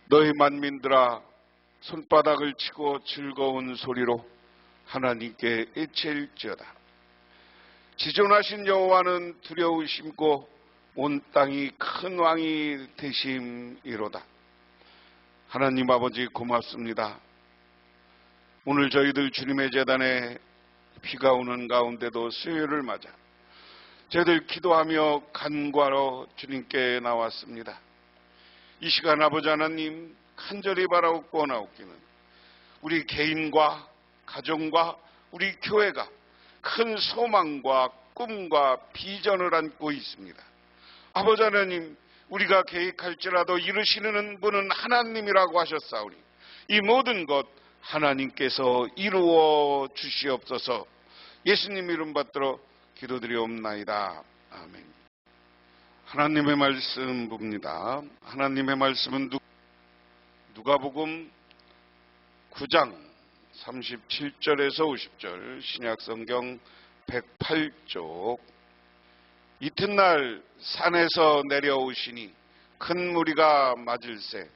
너희 만민들아 손바닥을 치고 즐거운 소리로 하나님께 애체일지어다. 지존하신 여호와는 두려우심고 온 땅이 큰 왕이 되심이로다. 하나님 아버지 고맙습니다. 오늘 저희들 주님의 제단에 비가 오는 가운데도 수요일을 맞아 저희들 기도하며 간구하러 주님께 나왔습니다. 이 시간 아버지 하나님 간절히 바라옵고 나옵기는 우리 개인과 가정과 우리 교회가 큰 소망과 꿈과 비전을 안고 있습니다. 아버지 하나님, 우리가 계획할지라도 이루시는 분은 하나님이라고 하셨사오니 이 모든 것 하나님께서 이루어 주시옵소서. 예수님 이름 받들어 기도드리옵나이다. 아멘. 하나님의 말씀 봅니다. 하나님의 말씀은 누가복음 9장 37절에서 50절, 신약성경 108쪽. 이튿날 산에서 내려오시니 큰 무리가 맞을세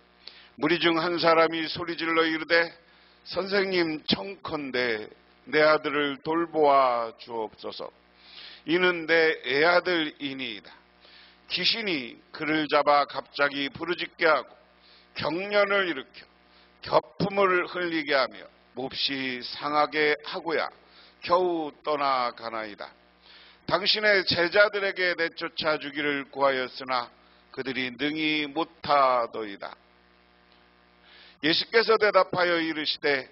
무리 중 한 사람이 소리질러 이르되 선생님 청컨대 내 아들을 돌보아 주옵소서. 이는 내 애아들이니이다. 귀신이 그를 잡아 갑자기 부르짖게 하고 경련을 일으켜 거품을 흘리게 하며 몹시 상하게 하고야 겨우 떠나가나이다. 당신의 제자들에게 내쫓아 주기를 구하였으나 그들이 능히 못하더이다. 예수께서 대답하여 이르시되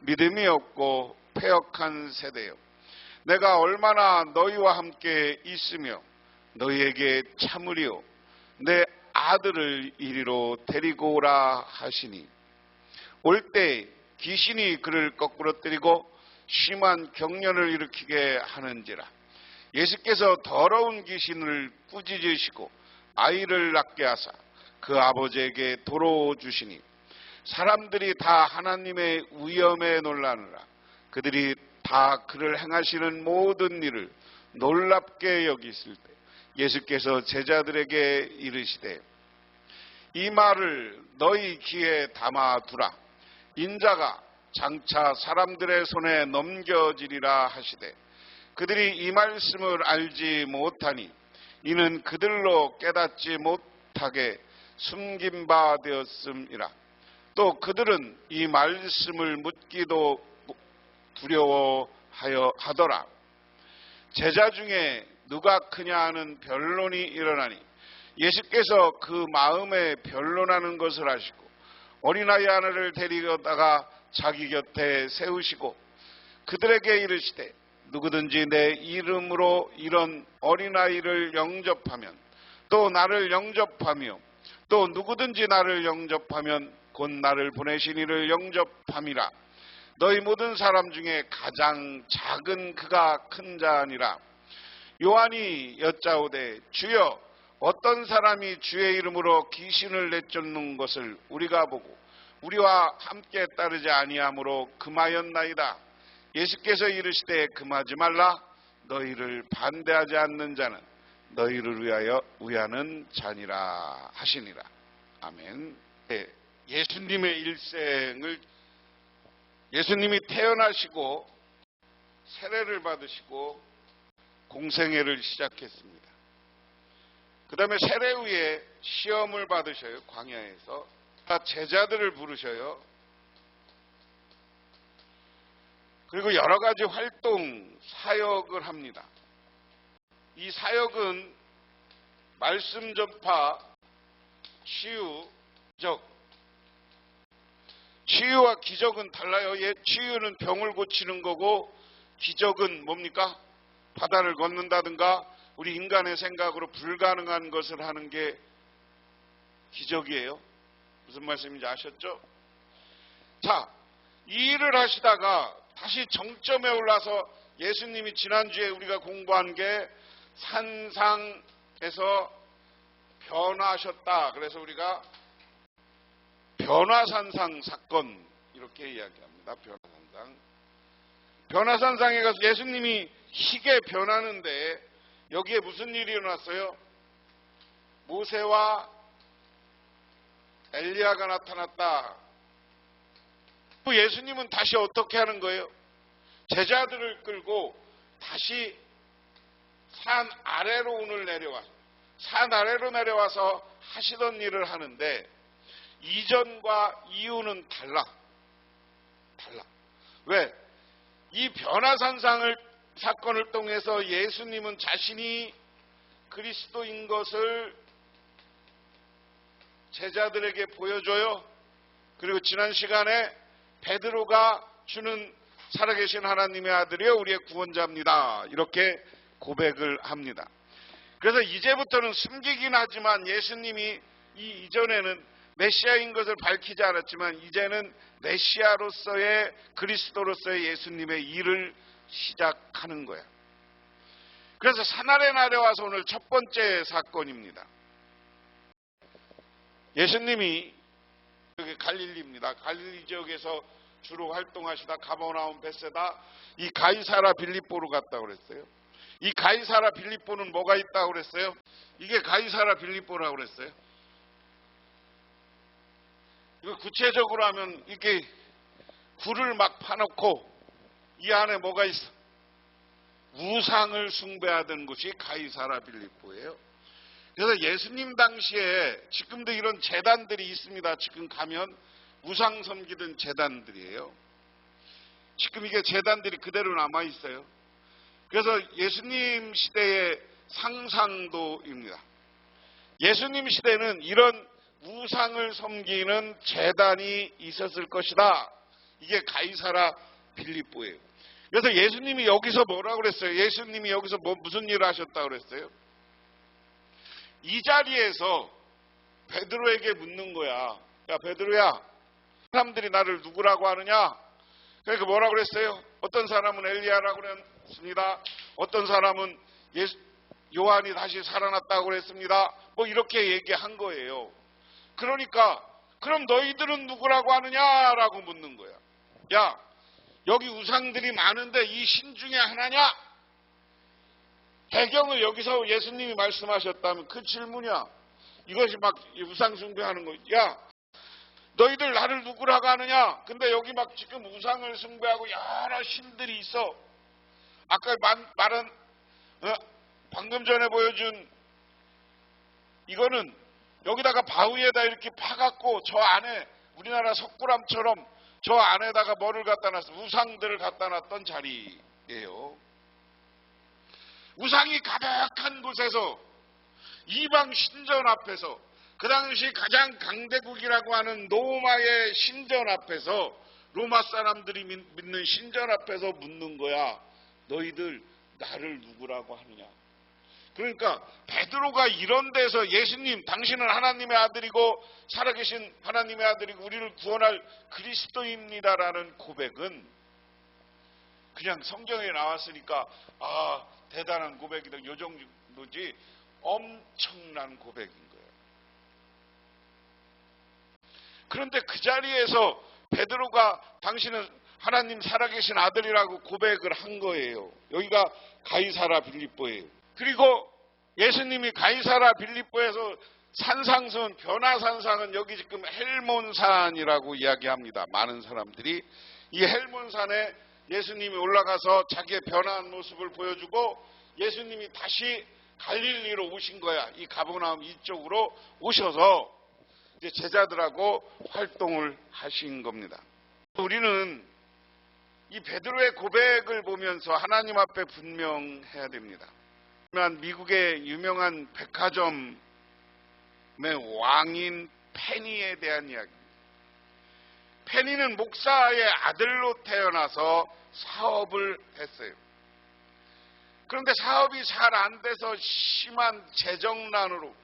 믿음이 없고 패역한 세대여, 내가 얼마나 너희와 함께 있으며 너희에게 참으리요. 내 아들을 이리로 데리고 오라 하시니 올 때 귀신이 그를 거꾸로 때리고 심한 경련을 일으키게 하는지라. 예수께서 더러운 귀신을 꾸짖으시고 아이를 낳게 하사 그 아버지에게 도로 주시니 사람들이 다 하나님의 위엄에 놀라느라. 그들이 다 그를 행하시는 모든 일을 놀랍게 여기실 때 예수께서 제자들에게 이르시되 이 말을 너희 귀에 담아두라. 인자가 장차 사람들의 손에 넘겨지리라 하시되 그들이 이 말씀을 알지 못하니 이는 그들로 깨닫지 못하게 숨긴 바 되었음이라. 또 그들은 이 말씀을 묻기도 두려워하여 하더라. 제자 중에 누가 크냐 하는 변론이 일어나니 예수께서 그 마음에 변론하는 것을 아시고 어린아이 하나를 데리다가 자기 곁에 세우시고 그들에게 이르시되 누구든지 내 이름으로 이런 어린아이를 영접하면 또 나를 영접하며 또 누구든지 나를 영접하면 곧 나를 보내신 이를 영접함이라. 너희 모든 사람 중에 가장 작은 그가 큰 자니라. 요한이 여짜오되 주여 어떤 사람이 주의 이름으로 귀신을 내쫓는 것을 우리가 보고 우리와 함께 따르지 아니하므로 금하였나이다. 예수께서 이르시되 금하지 말라. 너희를 반대하지 않는 자는 너희를 위하여 위하는 자니라 하시니라. 아멘. 예수님의 일생을 예수님이 태어나시고 세례를 받으시고 공생애를 시작했습니다. 그 다음에 세례 후에 시험을 받으셔요. 광야에서 제자들을 부르셔요. 그리고 여러 가지 활동, 사역을 합니다. 이 사역은 말씀 전파, 치유, 기적. 치유와 기적은 달라요. 치유는 병을 고치는 거고 기적은 뭡니까? 바다를 걷는다든가 우리 인간의 생각으로 불가능한 것을 하는 게 기적이에요. 무슨 말씀인지 아셨죠? 자, 이 일을 하시다가 다시 정점에 올라서 예수님이 지난주에 우리가 공부한 게 산상에서 변화하셨다. 그래서 우리가 변화산상 사건 이렇게 이야기합니다. 변화산상. 변화산상에 가서 예수님이 희게 변하는데 여기에 무슨 일이 일어났어요? 모세와 엘리야가 나타났다. 예수님은 다시 어떻게 하는 거예요? 제자들을 끌고 다시 산 아래로 오늘 산 아래로 내려와서 하시던 일을 하는데 이전과 이후는 달라. 왜? 이 변화산상을 사건을 통해서 예수님은 자신이 그리스도인 것을 제자들에게 보여줘요. 그리고 지난 시간에 베드로가 주는 살아계신 하나님의 아들이요 우리의 구원자입니다. 이렇게 고백을 합니다. 그래서 이제부터는 숨기긴 하지만 예수님이 이전에는 메시아인 것을 밝히지 않았지만 이제는 메시아로서의 그리스도로서의 예수님의 일을 시작하는 거야. 그래서 산아래 내려와서 오늘 첫 번째 사건입니다. 예수님이 여기 갈릴리입니다. 갈릴리 지역에서 주로 활동하시다 가버나움, 베세다, 이 가이사라 빌립보로 갔다고 그랬어요. 이 가이사라 빌립보는 뭐가 있다고 그랬어요? 이게 가이사라 빌립보라고 그랬어요. 이거 구체적으로 하면 이렇게 굴을 막 파놓고 이 안에 뭐가 있어? 우상을 숭배하던 곳이 가이사라 빌립보예요. 그래서 예수님 당시에 지금도 이런 제단들이 있습니다. 지금 가면 우상 섬기던 제단들이에요. 지금 이게 제단들이 그대로 남아 있어요. 그래서 예수님 시대의 상상도입니다. 예수님 시대는 이런 우상을 섬기는 제단이 있었을 것이다. 이게 가이사라 빌립보예요. 그래서 예수님이 여기서 뭐라고 그랬어요? 예수님이 여기서 무슨 일을 하셨다고 그랬어요? 이 자리에서 베드로에게 묻는 거야. 야, 베드로야, 사람들이 나를 누구라고 하느냐? 그러니까 뭐라고 그랬어요? 어떤 사람은 엘리야라고 그랬습니다. 어떤 사람은 요한이 다시 살아났다고 그랬습니다. 뭐 이렇게 얘기한 거예요. 그러니까 그럼 너희들은 누구라고 하느냐라고 묻는 거야. 야, 여기 우상들이 많은데 이 신 중에 하나냐? 배경을 여기서 예수님이 말씀하셨다면 그 질문이야. 이것이 막 우상 숭배하는 거. 야, 너희들 나를 누구라고 하느냐? 근데 여기 막 지금 우상을 숭배하고 여러 신들이 있어. 아까 말한 방금 전에 보여준 이거는 여기다가 바위에다 이렇게 파갖고 저 안에 우리나라 석굴암처럼 저 안에다가 뭐를 갖다 놨어? 우상들을 갖다 놨던 자리예요. 우상이 가득한 곳에서 이방 신전 앞에서 그 당시 가장 강대국이라고 하는 로마의 신전 앞에서 로마 사람들이 믿는 신전 앞에서 묻는 거야. 너희들 나를 누구라고 하느냐. 그러니까 베드로가 이런 데서 예수님 당신은 하나님의 아들이고 살아계신 하나님의 아들이고 우리를 구원할 그리스도입니다라는 고백은 그냥 성경에 나왔으니까 대단한 고백이다 요 정도지 엄청난 고백인 거예요. 그런데 그 자리에서 베드로가 당신은 하나님 살아계신 아들이라고 고백을 한 거예요. 여기가 가이사라 빌립보예요. 그리고 예수님이 가이사라 빌립보에서 산상선 변화산상은 여기 지금 헬몬산이라고 이야기합니다. 많은 사람들이 이 헬몬산에 예수님이 올라가서 자기의 변화한 모습을 보여주고 예수님이 다시 갈릴리로 오신 거야. 이 가버나움 이쪽으로 오셔서 이제 제자들하고 활동을 하신 겁니다. 우리는 이 베드로의 고백을 보면서 하나님 앞에 분명해야 됩니다. 미국의 유명한 백화점의 왕인 페니에 대한 이야기입니다. 페니는 목사의 아들로 태어나서 사업을 했어요. 그런데 사업이 잘 안 돼서 심한 재정난으로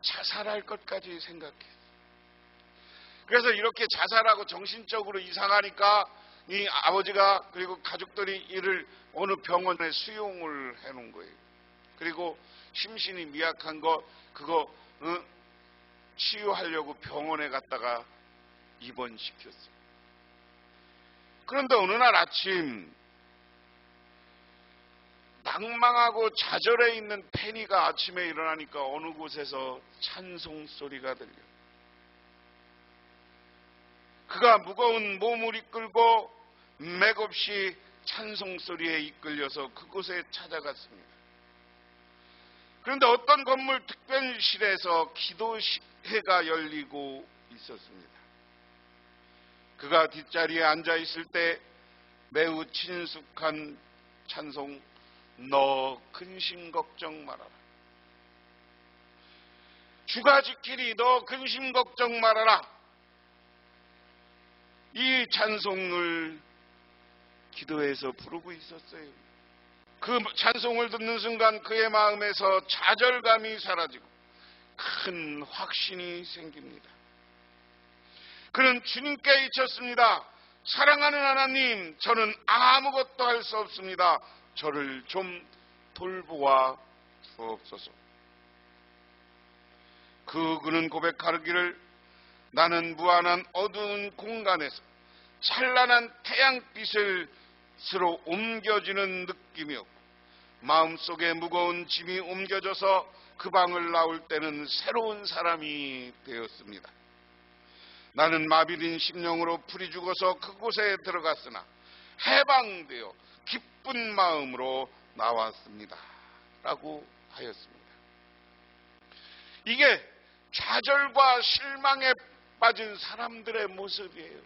자살할 것까지 생각했어요. 그래서 이렇게 자살하고 정신적으로 이상하니까 이 아버지가 그리고 가족들이 이를 어느 병원에 수용을 해놓은 거예요. 그리고 심신이 미약한 그거 치유하려고 병원에 갔다가 입원시켰어요. 그런데 어느 날 아침 방망하고 좌절해 있는 페니가 아침에 일어나니까 어느 곳에서 찬송 소리가 들려. 그가 무거운 몸을 이끌고 맥없이 찬송 소리에 이끌려서 그곳에 찾아갔습니다. 그런데 어떤 건물 특별실에서 기도회가 열리고 있었습니다. 그가 뒷자리에 앉아 있을 때 매우 친숙한 찬송, 너 근심 걱정 말아라. 주가 지키리, 너 근심 걱정 말아라. 이 찬송을 기도회에서 부르고 있었어요. 그 찬송을 듣는 순간 그의 마음에서 좌절감이 사라지고 큰 확신이 생깁니다. 그는 주님께 잊혔습니다. 사랑하는 하나님, 저는 아무것도 할 수 없습니다. 저를 좀 돌보아 주옵소서. 그는 고백하기를 나는 무한한 어두운 공간에서 찬란한 태양빛을 스로 옮겨지는 느낌이었고 마음속에 무거운 짐이 옮겨져서 그 방을 나올 때는 새로운 사람이 되었습니다. 나는 마비된 심령으로 풀이 죽어서 그곳에 들어갔으나 해방되어 기쁜 마음으로 나왔습니다. 라고 하였습니다. 이게 좌절과 실망에 빠진 사람들의 모습이에요.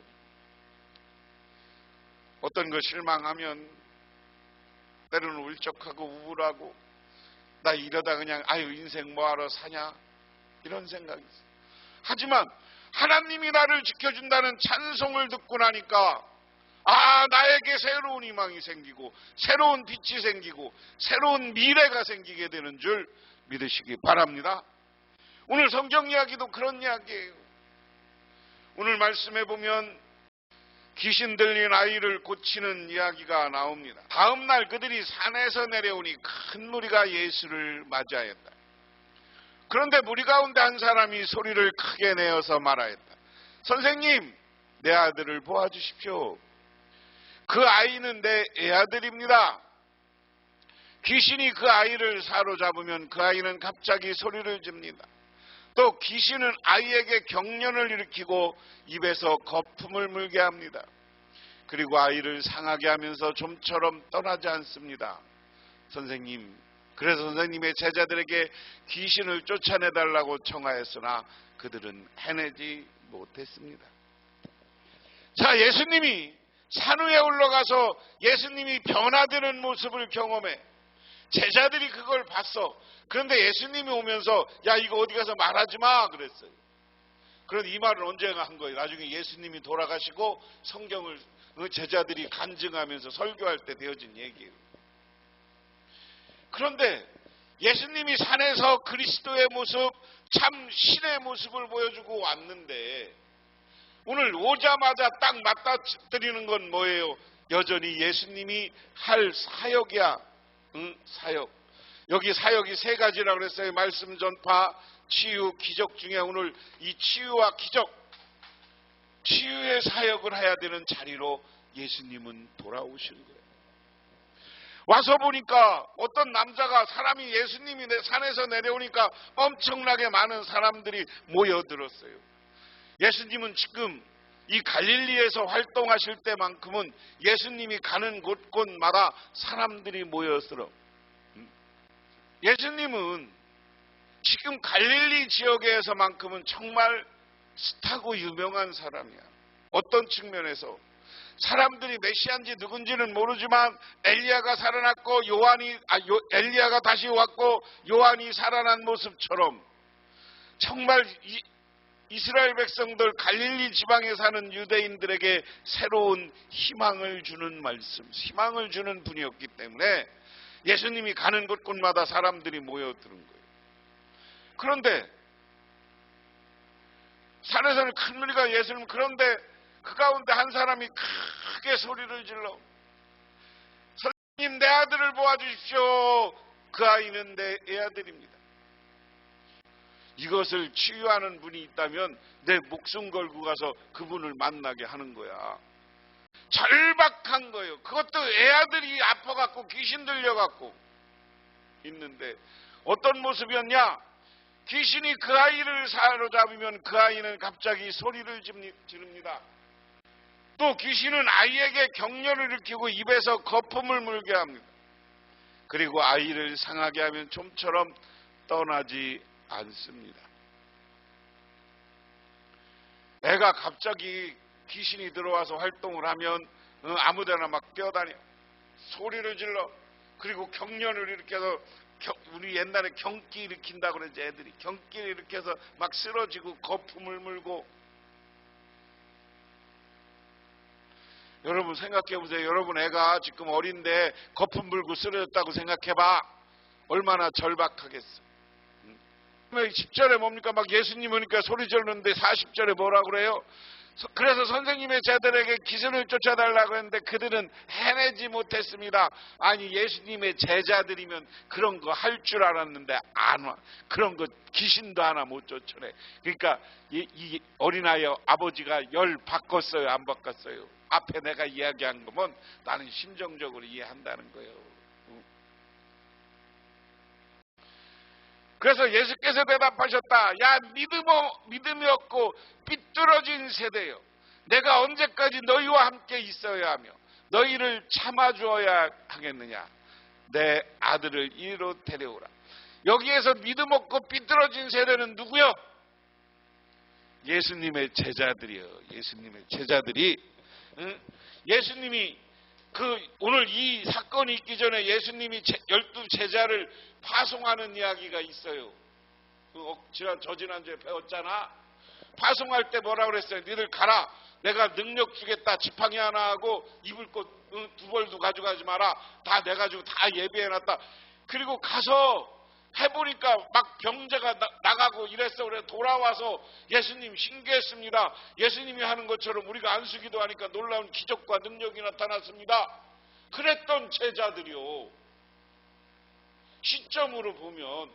어떤 거 실망하면 때로는 울적하고 우울하고 나 이러다 그냥 아유 인생 뭐하러 사냐 이런 생각이 있어요. 하지만 하나님이 나를 지켜준다는 찬송을 듣고 나니까 나에게 새로운 희망이 생기고 새로운 빛이 생기고 새로운 미래가 생기게 되는 줄 믿으시기 바랍니다. 오늘 성경 이야기도 그런 이야기예요. 오늘 말씀해 보면 귀신 들린 아이를 고치는 이야기가 나옵니다. 다음 날 그들이 산에서 내려오니 큰 무리가 예수를 맞이하였다. 그런데 무리 가운데 한 사람이 소리를 크게 내어서 말하였다. 선생님, 내 아들을 보아주십시오. 그 아이는 내 애아들입니다. 귀신이 그 아이를 사로잡으면 그 아이는 갑자기 소리를 집니다. 또 귀신은 아이에게 경련을 일으키고 입에서 거품을 물게 합니다. 그리고 아이를 상하게 하면서 좀처럼 떠나지 않습니다. 선생님, 그래서 선생님의 제자들에게 귀신을 쫓아내달라고 청하였으나 그들은 해내지 못했습니다. 자, 예수님이 산 위에 올라가서 예수님이 변화되는 모습을 경험해 제자들이 그걸 봤어. 그런데 예수님이 오면서 야 이거 어디 가서 말하지 마 그랬어요. 그런데 이 말을 언제가 한 거예요? 나중에 예수님이 돌아가시고 성경을 제자들이 간증하면서 설교할 때 되어진 얘기예요. 그런데 예수님이 산에서 그리스도의 모습, 참 신의 모습을 보여주고 왔는데 오늘 오자마자 딱 맞닥뜨리는 건 뭐예요? 여전히 예수님이 할 사역이야. 사역. 여기 사역이 세 가지라고 그랬어요. 말씀 전파, 치유, 기적 중에 오늘 이 치유와 기적, 치유의 사역을 해야 되는 자리로 예수님은 돌아오시는 거예요. 와서 보니까 어떤 남자가 사람이 예수님이 산에서 내려오니까 엄청나게 많은 사람들이 모여들었어요. 예수님은 지금 이 갈릴리에서 활동하실 때만큼은 예수님이 가는 곳곳마다 사람들이 모여들어. 예수님은 지금 갈릴리 지역에서만큼은 정말 스타고 유명한 사람이야. 어떤 측면에서 사람들이 메시아인지 누군지는 모르지만 엘리야가 살아났고 엘리야가 다시 왔고 요한이 살아난 모습처럼 정말 이스라엘 백성들 갈릴리 지방에 사는 유대인들에게 새로운 희망을 주는 말씀, 희망을 주는 분이었기 때문에 예수님이 가는 곳곳마다 사람들이 모여드는 거예요. 그런데 산에서는 큰 무리가 예수님, 그런데 그 가운데 한 사람이 크게 소리를 질러 선생님 내 아들을 보아주십시오. 그 아이는 내 애아들입니다. 이것을 치유하는 분이 있다면 내 목숨 걸고 가서 그분을 만나게 하는 거야. 절박한 거예요. 그것도 애아들이 아파갖고 귀신 들려갖고 있는데 어떤 모습이었냐? 귀신이 그 아이를 사로잡으면 그 아이는 갑자기 소리를 지릅니다. 또 귀신은 아이에게 격려를 일으키고 입에서 거품을 물게 합니다. 그리고 아이를 상하게 하면 좀처럼 떠나지 않습니다. 애가 갑자기 귀신이 들어와서 활동을 하면 아무데나 막 뛰어다녀 소리를 질러. 그리고 격려를 일으켜서 우리 옛날에 경기 일으킨다고 그러지. 애들이 경기를 일으켜서 막 쓰러지고 거품을 물고. 여러분 생각해 보세요. 여러분 애가 지금 어린데 거품 물고 쓰러졌다고 생각해봐. 얼마나 절박하겠어. 10절에 뭡니까? 막 예수님 오니까 소리 지르는데 40절에 뭐라 그래요? 그래서 선생님의 제자들에게 기근을 쫓아달라고 했는데 그들은 해내지 못했습니다. 아니 예수님의 제자들이면 그런 거 할 줄 알았는데 안 와. 그런 거 귀신도 하나 못 쫓아내. 그러니까 이 어린아이 아버지가 열 바꿨어요? 안 바꿨어요? 앞에 내가 이야기한 거면 나는 심정적으로 이해한다는 거예요. 그래서 예수께서 대답하셨다. 야 믿음이 없고 삐뚤어진 세대요. 내가 언제까지 너희와 함께 있어야 하며 너희를 참아주어야 하겠느냐. 내 아들을 이리로 데려오라. 여기에서 믿음 없고 삐뚤어진 세대는 누구요? 예수님의 제자들이요. 예수님의 제자들이. 예수님이 오늘 이 사건이 있기 전에 예수님이 12 제자를 파송하는 이야기가 있어요. 저지난주에 배웠잖아. 파송할 때 뭐라 그랬어요? 니들 가라. 내가 능력 주겠다. 지팡이 하나 하고 입을 곳 2벌도 가져가지 마라. 다 내가 주고 다 예비해놨다. 그리고 가서 해보니까 막 병자가 나가고 이랬어. 그래 돌아와서 예수님 신기했습니다. 예수님이 하는 것처럼 우리가 안수기도 하니까 놀라운 기적과 능력이 나타났습니다. 그랬던 제자들이요. 시점으로 보면.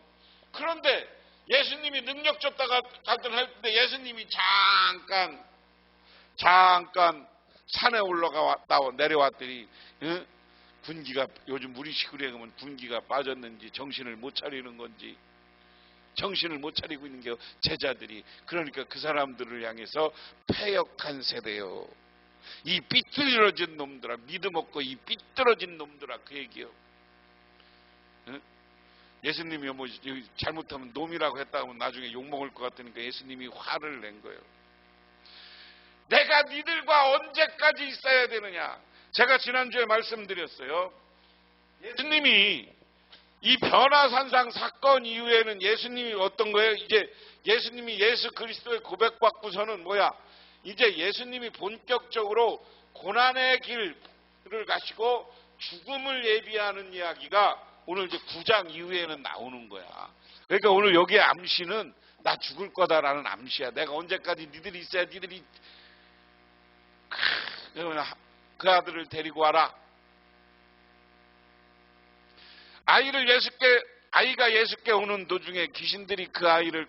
그런데 예수님이 능력 줬다가 할 때 예수님이 잠깐 산에 올라갔다 내려왔더니 군기가 요즘 우리 시골에 가면 군기가 빠졌는지 정신을 못 차리는 건지 정신을 못 차리고 있는 게 제자들이. 그러니까 그 사람들을 향해서 패역한 세대요. 이 삐뚤어진 놈들아. 믿음 없고 이 삐뚤어진 놈들아. 그 얘기요. 예수님이 뭐 잘못하면 놈이라고 했다 하면 나중에 욕먹을 것 같으니까 예수님이 화를 낸 거예요. 내가 니들과 언제까지 있어야 되느냐. 제가 지난주에 말씀드렸어요. 예수님이 이 변화산상 사건 이후에는 예수님이 어떤 거예요? 이제 예수님이 예수 그리스도의 고백받고서는 뭐야? 이제 예수님이 본격적으로 고난의 길을 가시고 죽음을 예비하는 이야기가 오늘 이제 9장 이후에는 나오는 거야. 그러니까 오늘 여기에 암시는 나 죽을 거다라는 암시야. 내가 언제까지 니들이 있어야 니들이 그 아들을 데리고 와라. 아이가 예수께 오는 도중에 귀신들이 그 아이를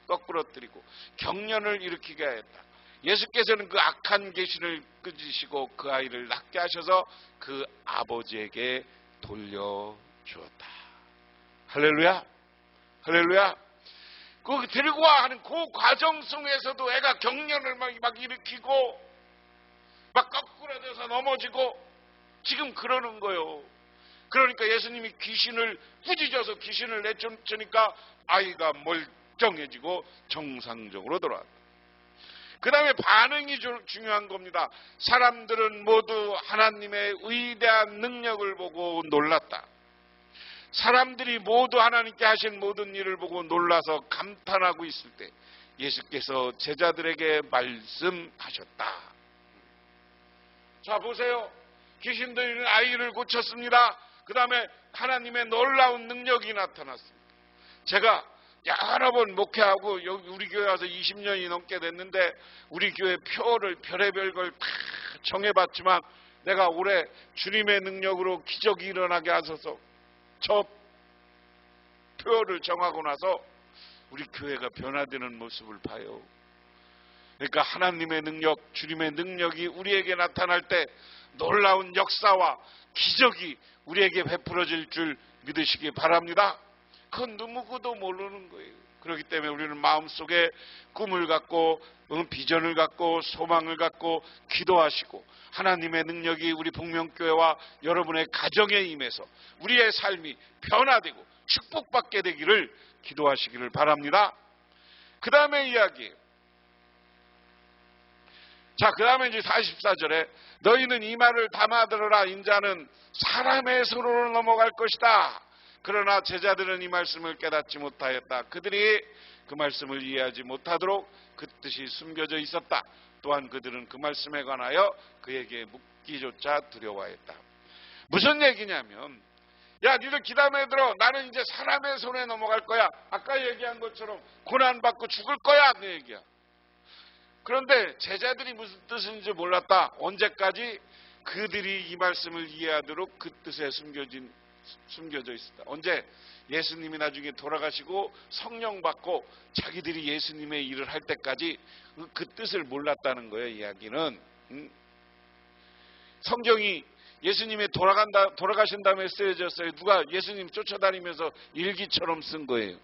거꾸러뜨리고 경련을 일으키게 했다. 예수께서는 그 악한 귀신을 끄지시고 그 아이를 낫게 하셔서 그 아버지에게 돌려주었다. 할렐루야. 할렐루야. 그 데리고 와 하는 그 과정 속에서도 애가 경련을 막 일으키고 막 거꾸러져서 넘어지고 지금 그러는 거예요. 그러니까 예수님이 귀신을 꾸짖어서 귀신을 내쫓으니까 아이가 멀쩡해지고 정상적으로 돌아왔다. 그 다음에 반응이 중요한 겁니다. 사람들은 모두 하나님의 위대한 능력을 보고 놀랐다. 사람들이 모두 하나님께 하신 모든 일을 보고 놀라서 감탄하고 있을 때 예수께서 제자들에게 말씀하셨다. 자 보세요. 귀신들이 아이를 고쳤습니다. 그 다음에 하나님의 놀라운 능력이 나타났습니다. 제가 여러 번 목회하고 여기 우리 교회 와서 20년이 넘게 됐는데 우리 교회 표를 별의별 걸 다 정해봤지만 내가 올해 주님의 능력으로 기적이 일어나게 하셔서 저 표를 정하고 나서 우리 교회가 변화되는 모습을 봐요. 그러니까 하나님의 능력, 주님의 능력이 우리에게 나타날 때 놀라운 역사와 기적이 우리에게 베풀어질 줄 믿으시기 바랍니다. 그건 누구도 모르는 거예요. 그렇기 때문에 우리는 마음속에 꿈을 갖고 비전을 갖고 소망을 갖고 기도하시고 하나님의 능력이 우리 복명교회와 여러분의 가정에 임해서 우리의 삶이 변화되고 축복받게 되기를 기도하시기를 바랍니다. 그 다음에 이야기예요. 자, 그 다음에 이제 44절에 너희는 이 말을 담아 들으라. 인자는 사람의 손으로 넘어갈 것이다. 그러나 제자들은 이 말씀을 깨닫지 못하였다. 그들이 그 말씀을 이해하지 못하도록 그 뜻이 숨겨져 있었다. 또한 그들은 그 말씀에 관하여 그에게 묻기조차 두려워했다. 무슨 얘기냐면, 야, 니들 기담에 들어. 나는 이제 사람의 손에 넘어갈 거야. 아까 얘기한 것처럼 고난받고 죽을 거야. 그 얘기야. 그런데 제자들이 무슨 뜻인지 몰랐다. 언제까지? 그들이 이 말씀을 이해하도록 그 뜻에 숨겨져 있었다. 언제? 예수님이 나중에 돌아가시고 성령 받고 자기들이 예수님의 일을 할 때까지 그 뜻을 몰랐다는 거예요. 이야기는. 성경이 예수님이 돌아가신 다음에 쓰여졌어요. 누가 예수님 쫓아다니면서 일기처럼 쓴 거예요.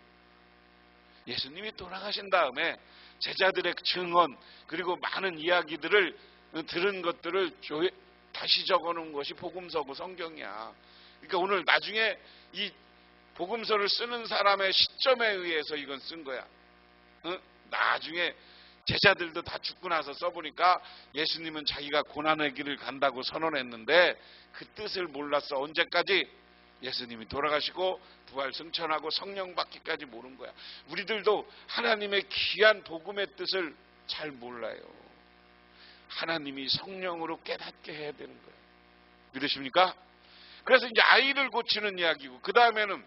예수님이 돌아가신 다음에 제자들의 증언 그리고 많은 이야기들을 들은 것들을 다시 적어놓은 것이 복음서고 성경이야. 그러니까 오늘 나중에 이 복음서를 쓰는 사람의 시점에 의해서 이건 쓴 거야. 나중에 제자들도 다 죽고 나서 써보니까 예수님은 자기가 고난의 길을 간다고 선언했는데 그 뜻을 몰랐어. 언제까지? 예수님이 돌아가시고 부활 승천하고 성령 받기까지 모른 거야. 우리들도 하나님의 귀한 복음의 뜻을 잘 몰라요. 하나님이 성령으로 깨닫게 해야 되는 거예요. 믿으십니까? 그래서 이제 아이를 고치는 이야기고, 그 다음에는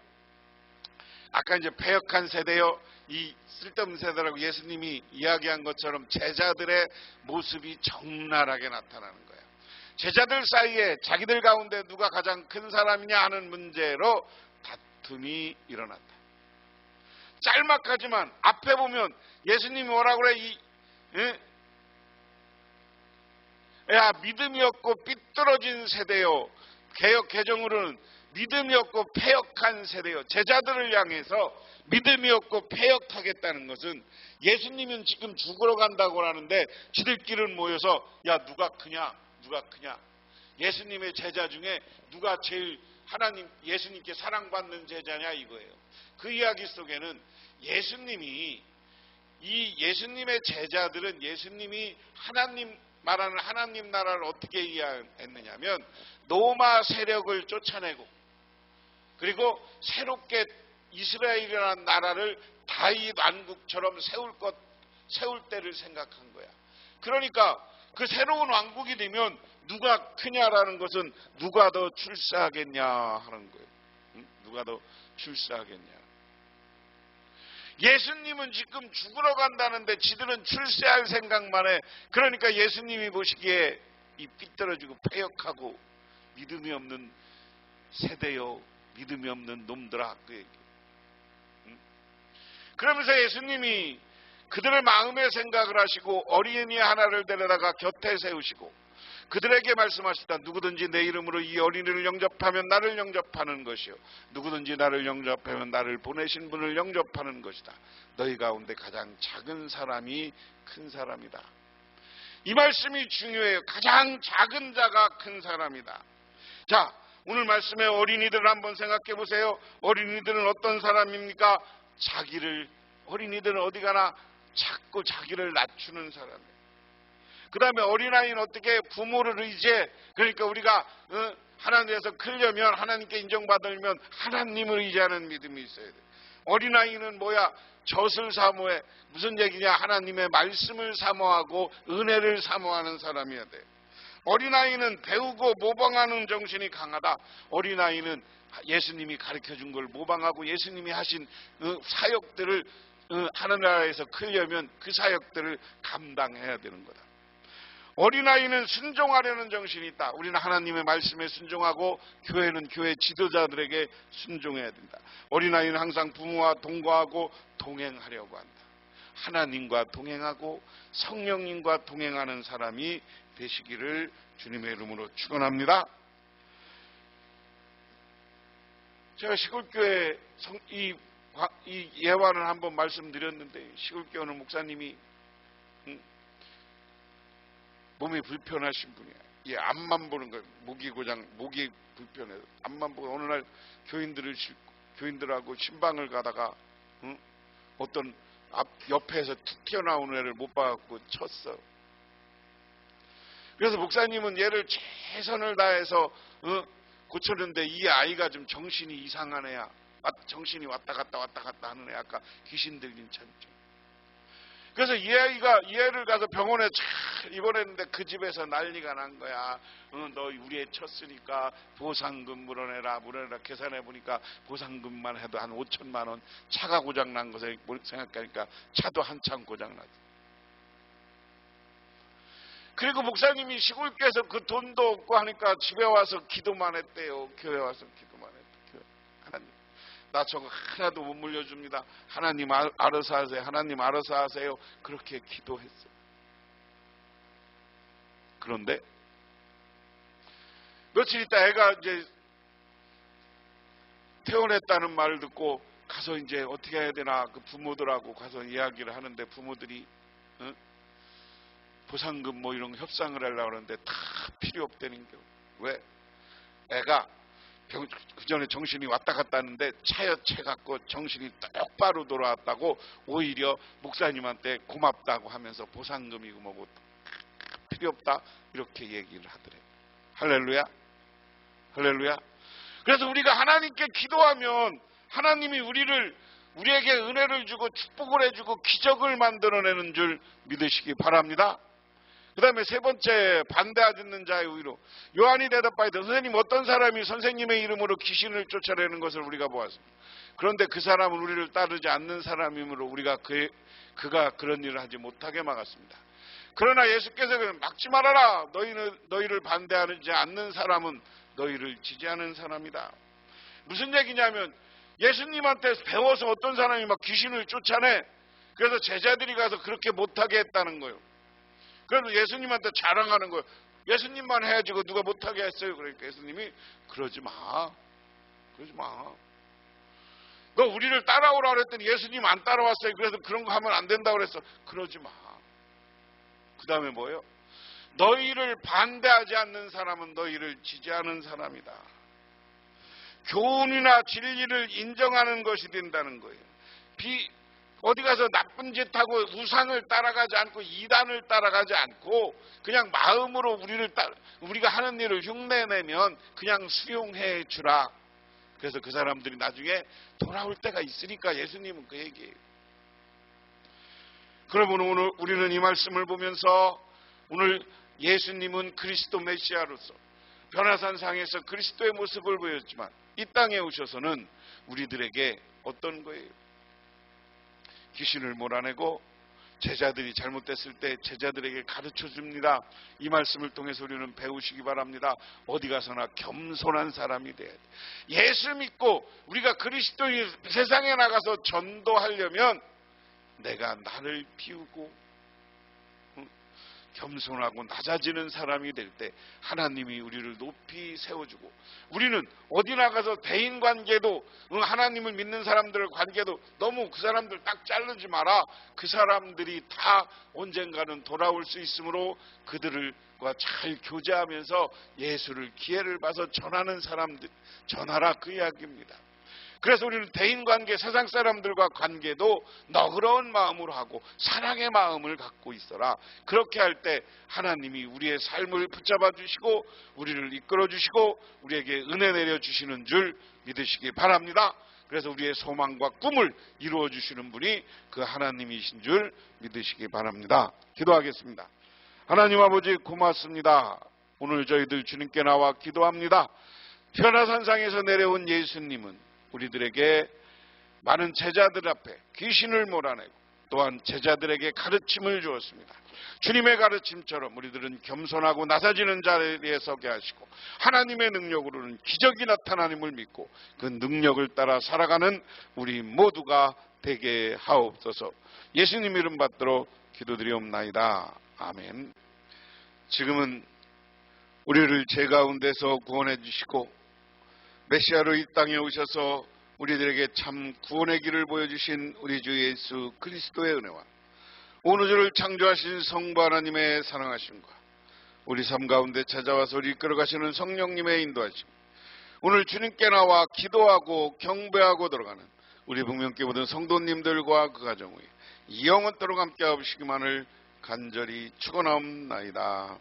아까 이제 패역한 세대요, 이 쓸데없는 세대라고 예수님이 이야기한 것처럼 제자들의 모습이 적나라하게 나타나는 거예요. 제자들 사이에 자기들 가운데 누가 가장 큰 사람이냐 하는 문제로 다툼이 일어났다. 짤막하지만 앞에 보면 예수님이 뭐라고 그래? 야, 믿음이 없고 삐뚤어진 세대요. 개역 개정으로는 믿음이 없고 패역한 세대요. 제자들을 향해서 믿음이 없고 패역하겠다는 것은 예수님은 지금 죽으러 간다고 하는데 지들끼리는 모여서 야, 누가 크냐? 예수님의 제자 중에 누가 제일 예수님께 사랑받는 제자냐 이거예요. 그 이야기 속에는 예수님의 제자들은 예수님이 말하는 하나님 나라를 어떻게 이해했느냐면 로마 세력을 쫓아내고 그리고 새롭게 이스라엘이라는 나라를 다윗 왕국처럼 세울 때를 생각한 거야. 그러니까 그 새로운 왕국이 되면 누가 크냐라는 것은 누가 더 출세하겠냐 하는 거예요. 누가 더 출세하겠냐. 예수님은 지금 죽으러 간다는데 지들은 출세할 생각만 해. 그러니까 예수님이 보시기에 이 삐뚤어지고 패역하고 믿음이 없는 세대요, 믿음이 없는 놈들아, 그 얘기. 그러면서 예수님이 그들의 마음의 생각을 하시고 어린이 하나를 데려다가 곁에 세우시고 그들에게 말씀하시다. 누구든지 내 이름으로 이 어린이를 영접하면 나를 영접하는 것이요, 누구든지 나를 영접하면 나를 보내신 분을 영접하는 것이다. 너희 가운데 가장 작은 사람이 큰 사람이다. 이 말씀이 중요해요. 가장 작은 자가 큰 사람이다. 자, 오늘 말씀의 어린이들을 한번 생각해 보세요. 어린이들은 어떤 사람입니까? 어린이들은 어디 가나 자꾸 자기를 낮추는 사람이에요. 그 다음에 어린아이는 어떻게 부모를 의지해. 그러니까 우리가 하나님에서 크려면, 하나님께 인정받으려면 하나님을 의지하는 믿음이 있어야 돼. 어린아이는 뭐야? 젖을 사모해. 무슨 얘기냐? 하나님의 말씀을 사모하고 은혜를 사모하는 사람이어야 돼. 어린아이는 배우고 모방하는 정신이 강하다. 어린아이는 예수님이 가르쳐준 걸 모방하고 예수님이 하신 사역들을 하늘나라에서 크려면 그 사역들을 감당해야 되는 거다. 어린아이는 순종하려는 정신이 있다. 우리는 하나님의 말씀에 순종하고 교회는 교회 지도자들에게 순종해야 된다. 어린아이는 항상 부모와 동거하고 동행하려고 한다. 하나님과 동행하고 성령님과 동행하는 사람이 되시기를 주님의 이름으로 축원합니다. 제가 시골교회 이 예화를 한번 말씀드렸는데, 시골교회는 목사님이 몸이 불편하신 분이야. 이 앞만 보는 거예요. 목이 불편해서 앞만 보고 어느 날 교인들하고 신방을 가다가 어떤 옆에서 툭 튀어나오는 애를 못 봐갖고 쳤어. 그래서 목사님은 얘를 최선을 다해서 고쳤는데, 이 아이가 좀 정신이 이상한 애야. 정신이 왔다 갔다 하는 애. 아까 귀신 들린 참죠. 그래서 이 애를 가서 병원에 잘 입원했는데 그 집에서 난리가 난 거야. 너 우리 애 쳤으니까 보상금 물어내라. 계산해 보니까 보상금만 해도 한 5천만 원. 차가 고장 난 것을 생각하니까 차도 한참 고장 나지. 그리고 목사님이 시골교회에서 그 돈도 없고 하니까 집에 와서 기도만 했대요. 교회 와서 기도만 했대요. 하나님, 나 저거 하나도 못 물려줍니다. 하나님 알아서 하세요. 하나님 알아서 하세요. 그렇게 기도했어요. 그런데 며칠 있다 애가 이제 퇴원했다는 말을 듣고 가서 이제 어떻게 해야 되나 그 부모들하고 가서 이야기를 하는데, 부모들이 보상금 뭐 이런 거 협상을 하려고 하는데 다 필요 없다는 게. 왜? 애가 그 전에 정신이 왔다 갔다 하는데 차여채갖고 정신이 똑바로 돌아왔다고 오히려 목사님한테 고맙다고 하면서 보상금이고 뭐고 필요 없다 이렇게 얘기를 하더래. 할렐루야. 할렐루야. 그래서 우리가 하나님께 기도하면 하나님이 우리에게 은혜를 주고 축복을 해주고 기적을 만들어내는 줄 믿으시기 바랍니다. 그 다음에 세 번째, 반대하는 자의 의로. 요한이 대답하되, 선생님, 어떤 사람이 선생님의 이름으로 귀신을 쫓아내는 것을 우리가 보았습니다. 그런데 그 사람은 우리를 따르지 않는 사람이므로 우리가 그가 그런 일을 하지 못하게 막았습니다. 그러나 예수께서 막지 말아라. 너희를 반대하지 않는 사람은 너희를 지지하는 사람이다. 무슨 얘기냐면, 예수님한테 배워서 어떤 사람이 막 귀신을 쫓아내. 그래서 제자들이 가서 그렇게 못하게 했다는 거예요. 그래서 예수님한테 자랑하는 거예요. 예수님만 해야지 누가 못하게 했어요. 그러니까 예수님이 그러지 마. 너 우리를 따라오라 그랬더니 예수님 안 따라왔어요. 그래서 그런 거 하면 안 된다고 그랬어. 그러지 마. 그 다음에 뭐예요? 너희를 반대하지 않는 사람은 너희를 지지하는 사람이다. 교훈이나 진리를 인정하는 것이 된다는 거예요. 어디 가서 나쁜 짓하고 우상을 따라가지 않고 이단을 따라가지 않고 그냥 마음으로 우리가 하는 일을 흉내내면 그냥 수용해 주라. 그래서 그 사람들이 나중에 돌아올 때가 있으니까 예수님은 그 얘기예요. 그러면 오늘 우리는 이 말씀을 보면서 오늘 예수님은 그리스도 메시아로서 변화산상에서 그리스도의 모습을 보였지만 이 땅에 오셔서는 우리들에게 어떤 거예요? 귀신을 몰아내고 제자들이 잘못됐을 때 제자들에게 가르쳐 줍니다. 이 말씀을 통해서 우리는 배우시기 바랍니다. 어디 가서나 겸손한 사람이 돼야 돼. 예수 믿고 우리가 그리스도인 세상에 나가서 전도하려면 내가 나를 비우고 겸손하고 낮아지는 사람이 될 때 하나님이 우리를 높이 세워주고, 우리는 어디 나가서 대인관계도 하나님을 믿는 사람들의 관계도 너무 그 사람들 딱 자르지 마라. 그 사람들이 다 언젠가는 돌아올 수 있으므로 그들과 잘 교제하면서 예수를 기회를 봐서 전하는 사람들 전하라, 그 이야기입니다. 그래서 우리는 대인관계, 세상 사람들과 관계도 너그러운 마음으로 하고 사랑의 마음을 갖고 있어라. 그렇게 할 때 하나님이 우리의 삶을 붙잡아 주시고 우리를 이끌어 주시고 우리에게 은혜 내려 주시는 줄 믿으시기 바랍니다. 그래서 우리의 소망과 꿈을 이루어 주시는 분이 그 하나님이신 줄 믿으시기 바랍니다. 기도하겠습니다. 하나님 아버지 고맙습니다. 오늘 저희들 주님께 나와 기도합니다. 변화산상에서 내려온 예수님은 우리들에게 많은 제자들 앞에 귀신을 몰아내고 또한 제자들에게 가르침을 주었습니다. 주님의 가르침처럼 우리들은 겸손하고 낮아지는 자리에 서게 하시고 하나님의 능력으로는 기적이 나타나님을 믿고 그 능력을 따라 살아가는 우리 모두가 되게 하옵소서. 예수님 이름 받들어 기도드리옵나이다. 아멘. 지금은 우리를 죄 가운데서 구원해 주시고 메시아로 이 땅에 오셔서 우리들에게 참 구원의 길을 보여주신 우리 주 예수 그리스도의 은혜와 온 우주를 창조하신 성부 하나님의 사랑하심과 우리 삶 가운데 찾아와서 우리 이끌어가시는 성령님의 인도하심, 오늘 주님께 나와 기도하고 경배하고 들어가는 우리 북명교회 모든 성도님들과 그 가정 위에 영원토록 함께 하시기만을 간절히 축원하옵나이다.